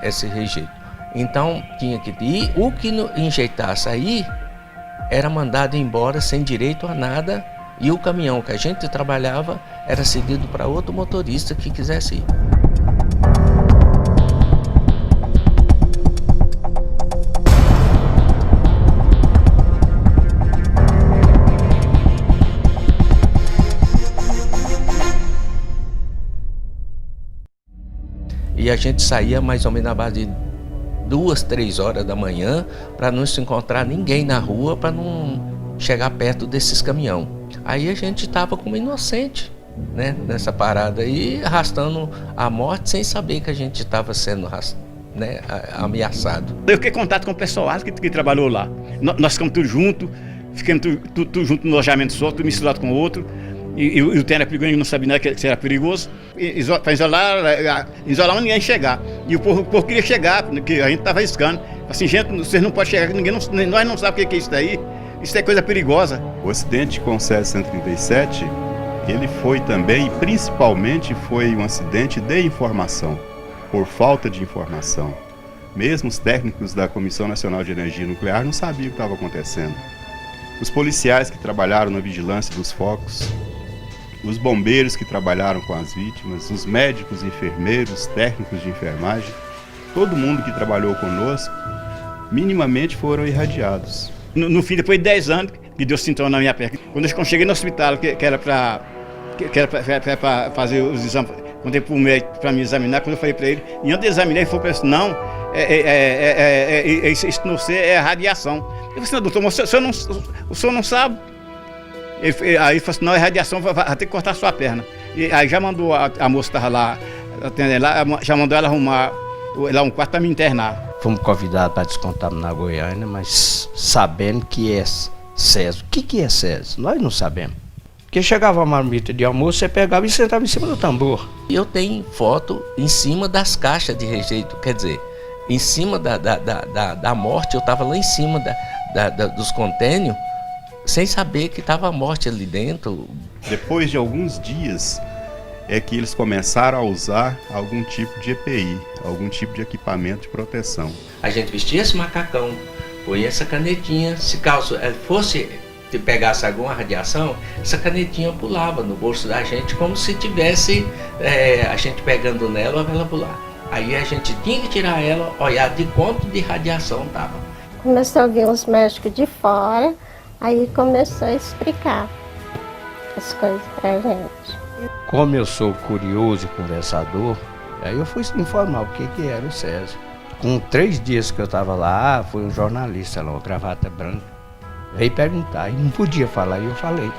esse rejeito. Então tinha que ir, o que enjeitasse aí era mandado embora sem direito a nada e o caminhão que a gente trabalhava era cedido para outro motorista que quisesse ir. E a gente saía mais ou menos na base de 2, 3 horas da manhã para não se encontrar ninguém na rua, para não chegar perto desses caminhões. Aí a gente estava como inocente, né, nessa parada aí, arrastando a morte sem saber que a gente estava sendo ameaçado. Eu fiquei em contato com o pessoal que trabalhou lá. Nós ficamos tudo junto, tudo junto no alojamento só, tudo misturado com o outro. E o trem era perigoso, não sabia nada que era perigoso. Para isolar ninguém chegar. E o povo queria chegar, porque a gente estava arriscando. Assim, gente, vocês não podem chegar, nós não sabemos o que é isso daí. Isso é coisa perigosa. O acidente com o SESI 137, ele foi também, principalmente, foi um acidente de informação, por falta de informação. Mesmo os técnicos da Comissão Nacional de Energia Nuclear não sabiam o que estava acontecendo. Os policiais que trabalharam na vigilância dos focos, os bombeiros que trabalharam com as vítimas, os médicos, enfermeiros, técnicos de enfermagem, todo mundo que trabalhou conosco, minimamente foram irradiados. No fim, depois de 10 anos, que deu sintoma na minha perna. Quando eu cheguei no hospital, que era para fazer os exames, Contei para o médico para me examinar. Quando eu falei para ele, e antes de examinar, ele falou para ele, não, isso não sei, é radiação. Eu falei assim, doutor, mas o senhor não sabe? Aí ele falou assim, não, é radiação, vai ter que cortar a sua perna. E aí já mandou a moça que estava lá, atendendo lá, já mandou ela arrumar lá um quarto para me internar. Fomos convidados para descontaminar Goiânia, mas sabendo que é SES. O que é SES? Nós não sabemos. Porque chegava a marmita de almoço, você pegava e sentava em cima do tambor. Eu tenho foto em cima das caixas de rejeito, quer dizer, em cima da morte, eu estava lá em cima dos contêineres, sem saber que estava a morte ali dentro. Depois de alguns dias, é que eles começaram a usar algum tipo de EPI, algum tipo de equipamento de proteção. A gente vestia esse macacão, põe essa canetinha, se caso fosse pegasse alguma radiação, essa canetinha pulava no bolso da gente como se tivesse a gente pegando nela, ela pular. Aí a gente tinha que tirar ela, olhar de quanto de radiação estava. Começou a vir os médicos de fora, aí começou a explicar as coisas pra gente. Como eu sou curioso e conversador, aí eu fui informar o que era o SES. Com 3 dias que eu estava lá, foi um jornalista lá, uma gravata branca, veio perguntar, e não podia falar, e eu falei.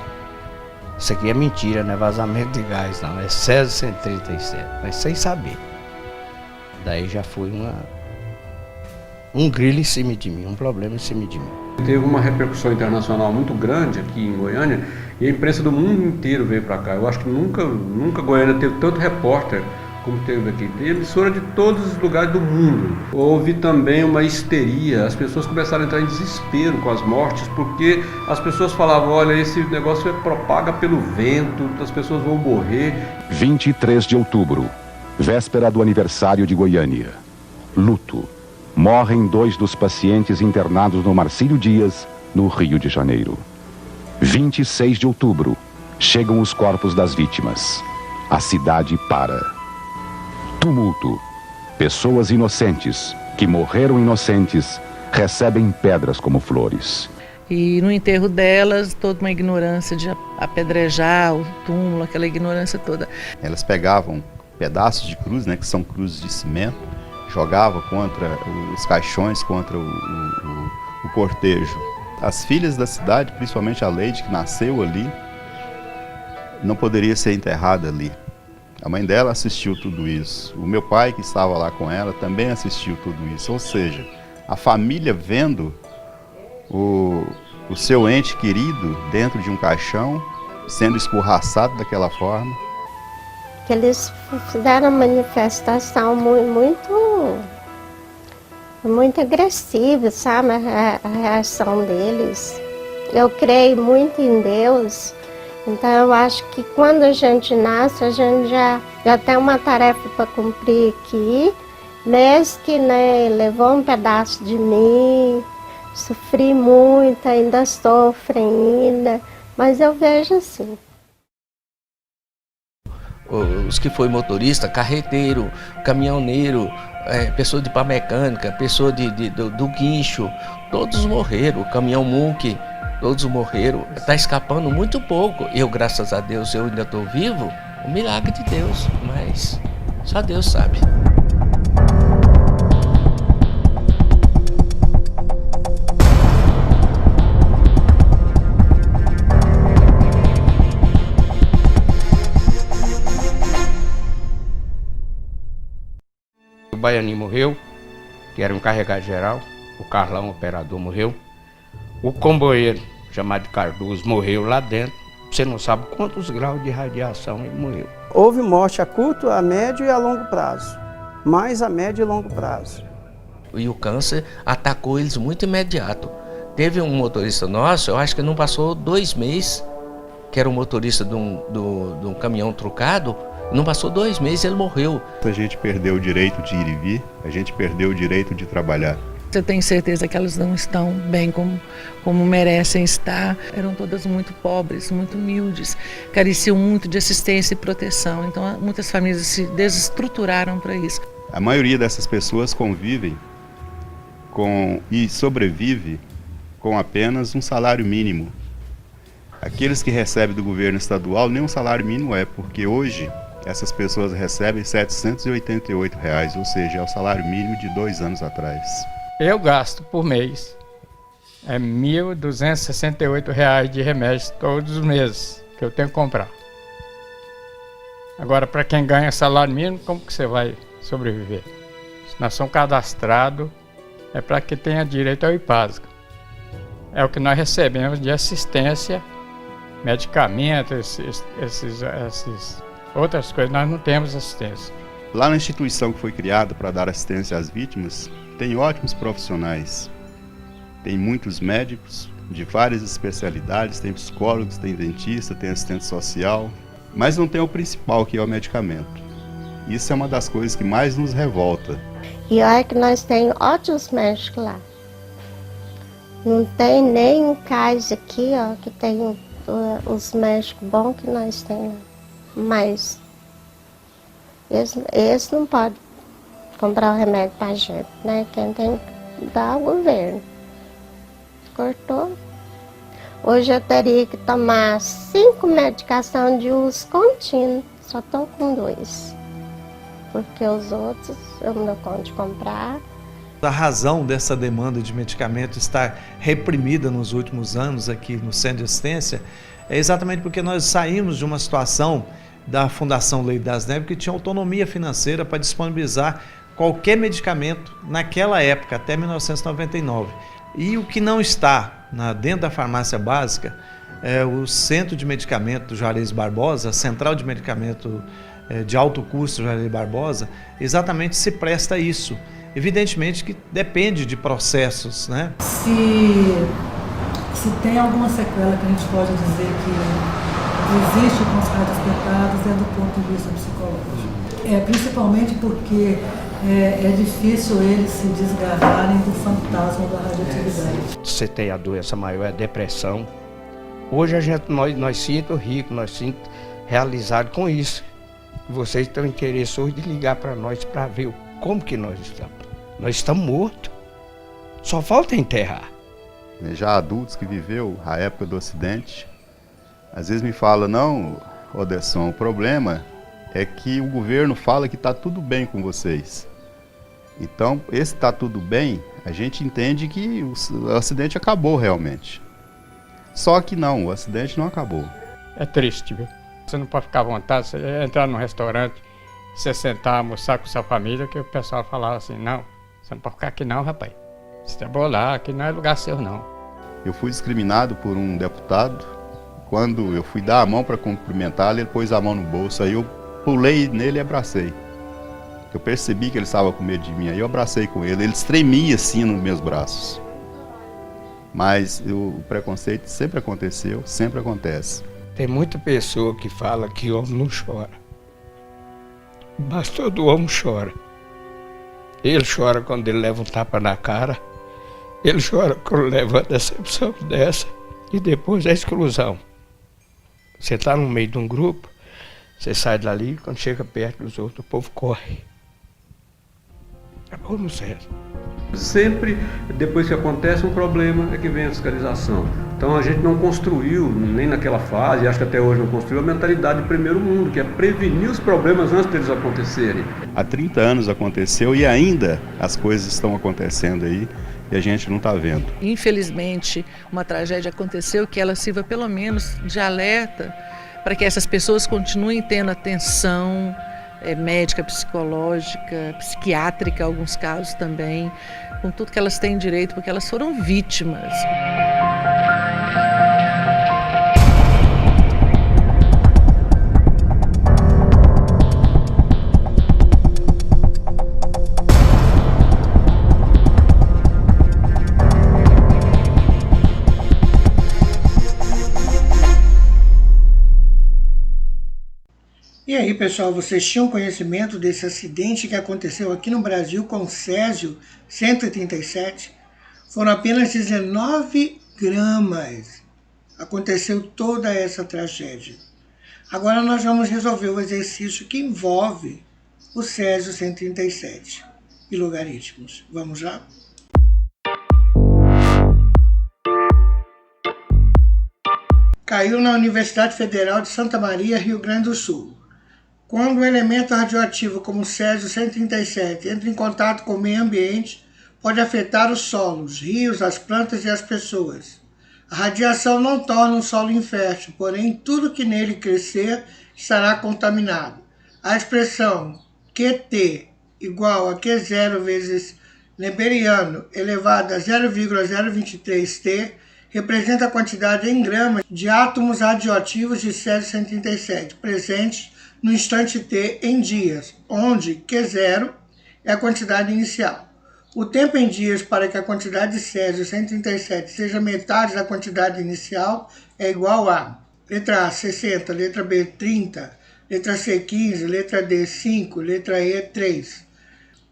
Isso aqui é mentira, não é vazamento de gás, não, é SES 137, mas sem saber. Daí já foi um grilho em cima de mim, um problema em cima de mim. Teve uma repercussão internacional muito grande aqui em Goiânia e a imprensa do mundo inteiro veio para cá. Eu acho que nunca Goiânia teve tanto repórter como teve aqui. Tem emissora de todos os lugares do mundo. Houve também uma histeria, as pessoas começaram a entrar em desespero com as mortes, porque as pessoas falavam, olha, esse negócio propaga pelo vento, as pessoas vão morrer. 23 de outubro, véspera do aniversário de Goiânia. Luto. Morrem 2 dos pacientes internados no Marcílio Dias, no Rio de Janeiro. 26 de outubro, chegam os corpos das vítimas. A cidade para. Tumulto. Pessoas inocentes, que morreram inocentes, recebem pedras como flores. E no enterro delas, toda uma ignorância de apedrejar o túmulo, aquela ignorância toda. Elas pegavam pedaços de cruz, né, que são cruzes de cimento, jogavam contra os caixões, contra o cortejo. As filhas da cidade, principalmente a Leide, que nasceu ali, não poderia ser enterrada ali. A mãe dela assistiu tudo isso. O meu pai, que estava lá com ela, também assistiu tudo isso. Ou seja, a família vendo o seu ente querido dentro de um caixão, sendo escorraçado daquela forma. Que eles fizeram uma manifestação muito agressiva, sabe, a reação deles. Eu creio muito em Deus, então eu acho que quando a gente nasce, a gente já tem uma tarefa para cumprir aqui, mesmo que, né, levou um pedaço de mim, sofri muito, ainda sofro ainda, mas eu vejo assim. Os que foi motorista, carreteiro, caminhoneiro, pessoa de pá mecânica, pessoa do guincho, todos morreram, o caminhão muque, todos morreram. Está escapando muito pouco. Eu, graças a Deus, eu ainda estou vivo, um milagre de Deus, mas só Deus sabe. O Baianinho morreu, que era um carregado geral, o Carlão, o operador, morreu. O comboieiro, chamado de Cardoso, morreu lá dentro. Você não sabe quantos graus de radiação ele morreu. Houve morte a curto, a médio e a longo prazo. Mais a médio e longo prazo. E o câncer atacou eles muito imediato. Teve um motorista nosso, eu acho que não passou 2 meses, que era um motorista de um caminhão trucado. Não passou 2 meses, ele morreu. A gente perdeu o direito de ir e vir, a gente perdeu o direito de trabalhar. Você tem certeza que elas não estão bem como merecem estar. Eram todas muito pobres, muito humildes, careciam muito de assistência e proteção. Então muitas famílias se desestruturaram para isso. A maioria dessas pessoas convivem e sobrevive com apenas um salário mínimo. Aqueles que recebem do governo estadual, nem um salário mínimo porque hoje Essas pessoas recebem R$ 788, ou seja, é o salário mínimo de 2 anos atrás. Eu gasto por mês R$ 1.268 de remédios todos os meses que eu tenho que comprar. Agora, para quem ganha salário mínimo, como que você vai sobreviver? Se nós somos cadastrados, é para que tenha direito ao IPASGA. É o que nós recebemos de assistência, medicamentos, essas outras coisas, nós não temos assistência. Lá na instituição que foi criada para dar assistência às vítimas, tem ótimos profissionais. Tem muitos médicos de várias especialidades, tem psicólogos, tem dentista, tem assistente social, mas não tem o principal, que é o medicamento. Isso é uma das coisas que mais nos revolta. E olha que nós temos ótimos médicos lá. Não tem nem um caso aqui, ó, que tem os médicos bons que nós temos. Mas eles não podem comprar o remédio pra gente, né? Quem tem que dar é o governo. Cortou. Hoje eu teria que tomar 5 medicações de uso contínuo. Só estou com 2. Porque os outros eu não dou conta de comprar. A razão dessa demanda de medicamento estar reprimida nos últimos anos aqui no Centro de Assistência é exatamente porque nós saímos de uma situação da Fundação Lei das Neves que tinha autonomia financeira para disponibilizar qualquer medicamento naquela época, até 1999. E o que não está dentro da farmácia básica é o Centro de Medicamento do Juarez Barbosa, a Central de Medicamento de Alto Custo do Juarez Barbosa, exatamente se presta a isso. Evidentemente que depende de processos, né? Se tem alguma sequela que a gente pode dizer que existe com os radioespetados é do ponto de vista psicológico. Principalmente porque é difícil eles se desgarrarem do fantasma da radioatividade. Você tem a doença maior, é a depressão. Hoje nós sinto rico, nós sinto realizado com isso. Vocês têm interesse hoje de ligar para nós para ver como que nós estamos. Nós estamos mortos. Só falta enterrar. Já adultos que viveu a época do acidente, às vezes me falam, não, Odesson, o problema é que o governo fala que está tudo bem com vocês. Então, esse está tudo bem, a gente entende que o acidente acabou realmente. Só que não, o acidente não acabou. É triste, viu? Você não pode ficar à vontade, você entrar num restaurante, você sentar, almoçar com sua família, que o pessoal falava assim, não, você não pode ficar aqui não, rapaz. Você é bolar, aqui não é lugar seu não. Eu fui discriminado por um deputado. Quando eu fui dar a mão para cumprimentá-lo, ele pôs a mão no bolso, aí eu pulei nele e abracei. Eu percebi que ele estava com medo de mim, aí eu abracei com ele. Ele tremia assim nos meus braços. Mas o preconceito sempre aconteceu, sempre acontece. Tem muita pessoa que fala que homem não chora. Mas todo homem chora. Ele chora quando ele leva um tapa na cara. Ele chora quando leva uma decepção dessa. E depois a exclusão. Você está no meio de um grupo, você sai dali, quando chega perto dos outros, o povo corre. Acabou no César. Sempre, depois que acontece um problema, é que vem a fiscalização. Então a gente não construiu, nem naquela fase, acho que até hoje não construiu, a mentalidade do primeiro mundo, que é prevenir os problemas antes deles acontecerem. Há 30 anos aconteceu e ainda as coisas estão acontecendo aí e a gente não está vendo. Infelizmente, uma tragédia aconteceu que ela sirva pelo menos de alerta para que essas pessoas continuem tendo atenção médica, psicológica, psiquiátrica, em alguns casos também, com tudo que elas têm direito, porque elas foram vítimas. E aí, pessoal, vocês tinham conhecimento desse acidente que aconteceu aqui no Brasil com o Césio 137? Foram apenas 19 gramas. Aconteceu toda essa tragédia. Agora nós vamos resolver o exercício que envolve o Césio 137 e logaritmos. Vamos lá? Caiu na Universidade Federal de Santa Maria, Rio Grande do Sul. Quando um elemento radioativo como o Césio-137 entra em contato com o meio ambiente, pode afetar os solos, rios, as plantas e as pessoas. A radiação não torna o solo infértil, porém tudo que nele crescer estará contaminado. A expressão QT igual a Q0 vezes Neberiano elevado a 0,023 T representa a quantidade em gramas de átomos radioativos de Césio-137 presentes no instante T em dias, onde Q0 é a quantidade inicial. O tempo em dias para que a quantidade de Césio-137 seja metade da quantidade inicial é igual a letra A, 60, letra B, 30, letra C, 15, letra D, 5, letra E, 3.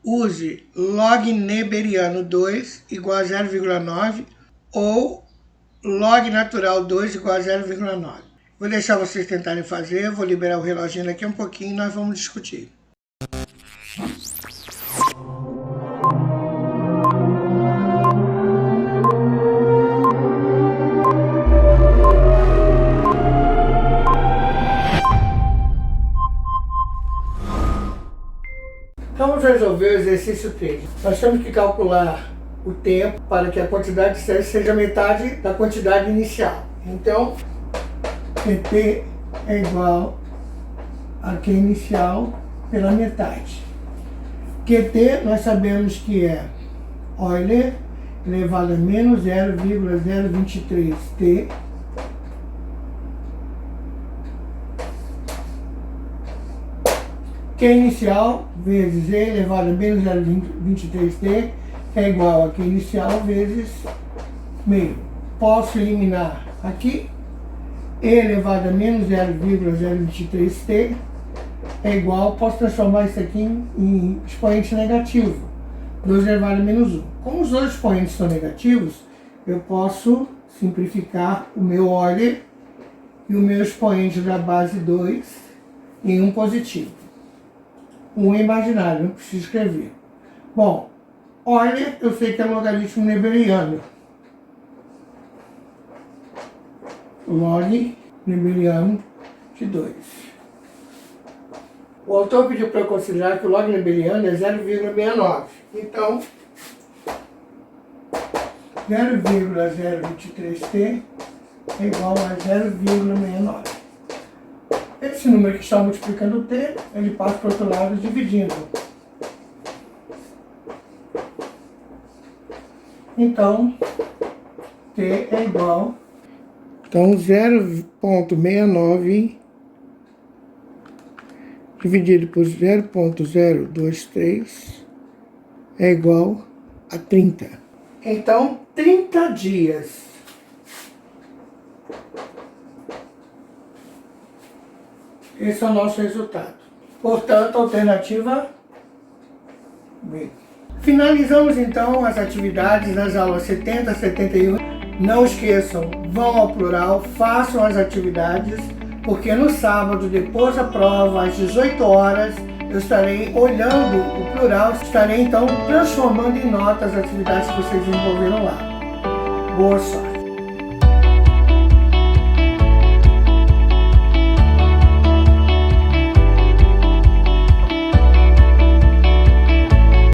Use log neberiano 2 igual a 0,9 ou log natural 2 igual a 0,9. Vou deixar vocês tentarem fazer, vou liberar o reloginho daqui um pouquinho e nós vamos discutir. Vamos resolver o exercício 3. Nós temos que calcular o tempo para que a quantidade de Césio seja metade da quantidade inicial. Então, QT é igual a Q inicial pela metade. QT nós sabemos que é Euler elevado a menos 0,023 T Q inicial vezes E elevado a menos 0,23T é igual a Q inicial vezes meio. Posso eliminar aqui. E elevado a menos 0,023T é igual, posso transformar isso aqui em expoente negativo. 2 elevado a menos 1. Como os dois expoentes são negativos, eu posso simplificar o meu Euler e o meu expoente da base 2 em um positivo. Um imaginário, não preciso escrever. Bom, Euler eu sei que é logaritmo neberiano. Log neberiano de 2. O autor pediu para eu considerar que o log neberiano é 0,69. Então, 0,023T é igual a 0,69. Esse número que está multiplicando o T, ele passa para o outro lado dividindo. Então, T é igual. Então, 0,69 dividido por 0,023 é igual a 30. Então, 30 dias. Esse é o nosso resultado. Portanto, alternativa B. Finalizamos então as atividades nas aulas 70 e 71. Não esqueçam, vão ao plural, façam as atividades, porque no sábado, depois da prova, às 18 horas, eu estarei olhando o plural, estarei então transformando em notas as atividades que vocês desenvolveram lá. Boa sorte!